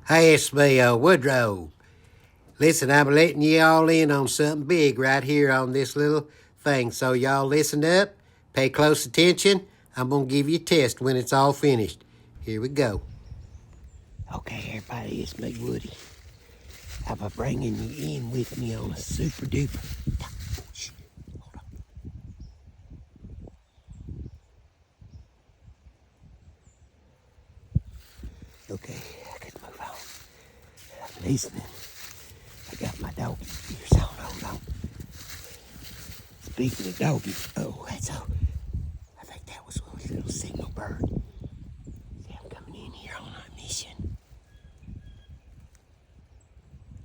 Hey, it's me, Woodrow. Listen, I'm letting you all in on something big right here on this little thing. So y'all listen up, pay close attention. I'm going to give you a test when it's all finished. Here we go. Okay, everybody, it's me, Woody. I'm bringing you in with me on a super duper. Shh, hold on. Okay, I can move on. I'm listening. I got my doggy ears on. Hold on. Speaking of doggies, that's all. I think that was a little signal bird. See, I'm coming in here on a mission.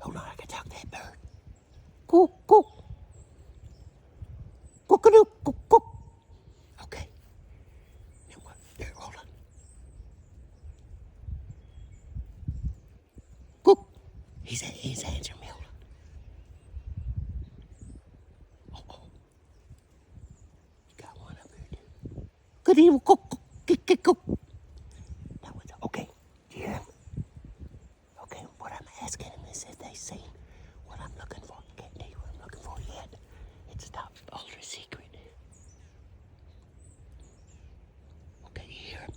Hold on, I can talk to that bird. Cook, cook. Cook-a-doo, cook, cook. Okay. Now what? There, hold on. Cook. He's answering me. Hold on. Oh. You got one up here, too. Good evening, cook, cook. That was, okay. Do you hear him? Okay, what I'm asking him is if they seen what I'm looking for. Can't tell you what I'm looking for yet. It's top ultra secret. Okay, you hear him?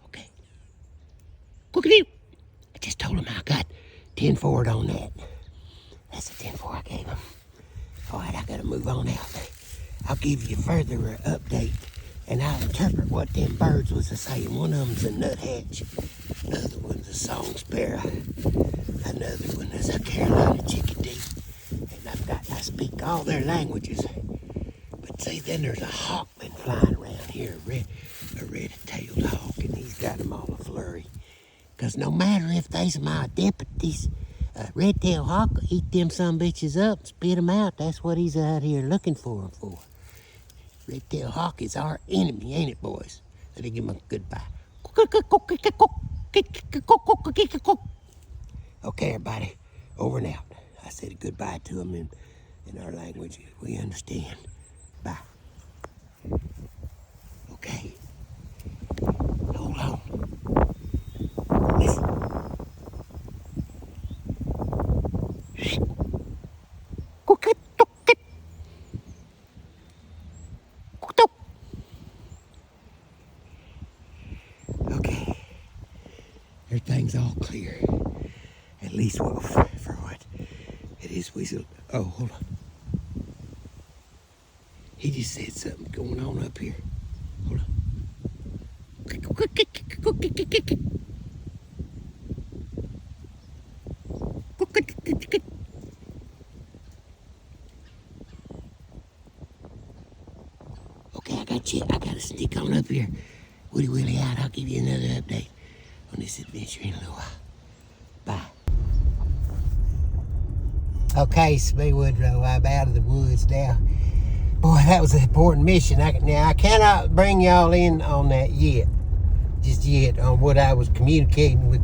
Okay. Cookity. I just told him I got 10 forward on that. That's the 10 4 I gave him. All right, I gotta move on out. I'll give you further update, and I'll interpret what them birds was saying. One of them's a nuthatch, another one's a song sparrow, another one is a Carolina chickadee, and I speak all their languages. But see, then there's a hawk been flying around here, a red-tailed hawk, and he's got them all a flurry. Because no matter if they's my deputies, red-tailed hawk will eat them some bitches up, spit them out. That's what he's out here looking for them for. Red-tailed hawk is our enemy, ain't it, boys? Let me give him a goodbye. Okay, everybody, over and out. I said goodbye to him in our language. We understand. Bye. Okay. Hold on. Listen. Okay. Everything's all clear. At least for what it is. Oh, hold on. He just said something going on up here. Hold on. Okay, I got you. I got to stick on up here. Woody Willie out. I'll give you another update on this adventure in a little while. Bye. Okay, it's me, Woodrow. I'm out of the woods now. Boy, that was an important mission. Now, I cannot bring y'all in on that yet. Just yet, on what I was communicating with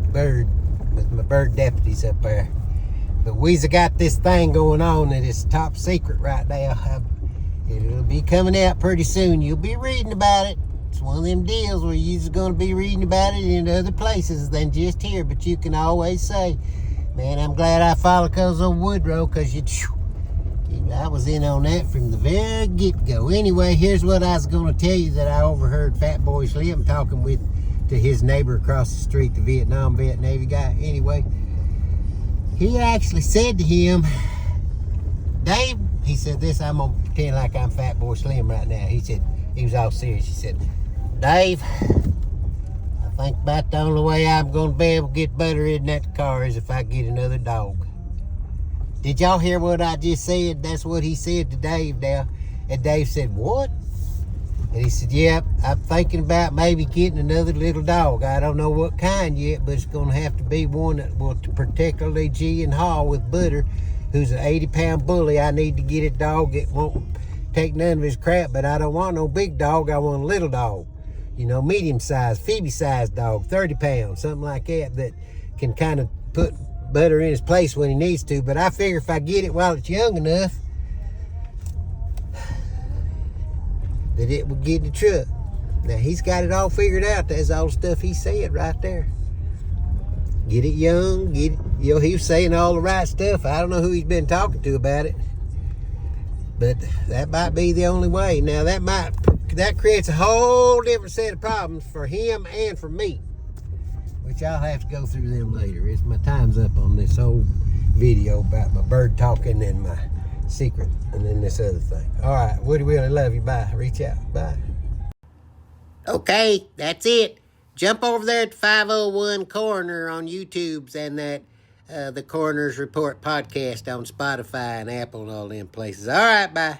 my bird deputies up there. But we've got this thing going on that is top secret right now. It'll be coming out pretty soon. You'll be reading about it. It's one of them deals where you're just going to be reading about it in other places than just here. But you can always say, man, I'm glad I followed because of Woodrow, because I was in on that from the very get-go. Anyway, here's what I was going to tell you that I overheard Fat Boy Slim talking to his neighbor across the street, the Vietnam vet Navy guy. Anyway, he actually said to him, Dave, he said this, I'm going to pretend like I'm Fat Boy Slim right now. He said, he was all serious. He said, Dave, I think about the only way I'm going to be able to get butter in that car is if I get another dog. Did y'all hear what I just said? That's what he said to Dave now. And Dave said, what? And he said, yeah, I'm thinking about maybe getting another little dog. I don't know what kind yet, but it's going to have to be one that will particularly G and haul with butter, who's an 80-pound bully. I need to get a dog that won't take none of his crap, but I don't want no big dog. I want a little dog. You know, medium-sized, Phoebe-sized dog, 30 pounds, something like that can kind of put butter in his place when he needs to. But I figure if I get it while it's young enough, that it will get in the truck. Now, he's got it all figured out. That's all the stuff he said right there. Get it young, get it, he was saying all the right stuff. I don't know who he's been talking to about it, but that might be the only way. Now, that creates a whole different set of problems for him and for me, which I'll have to go through them later. My time's up on this whole video about my bird talking and my secret, and then this other thing. All right, Woody Willie, love you. Bye. Reach out. Bye. Okay, that's it. Jump over there at 501 Coroner on YouTube's and that the Coroner's Report podcast on Spotify and Apple and all them places. All right, bye.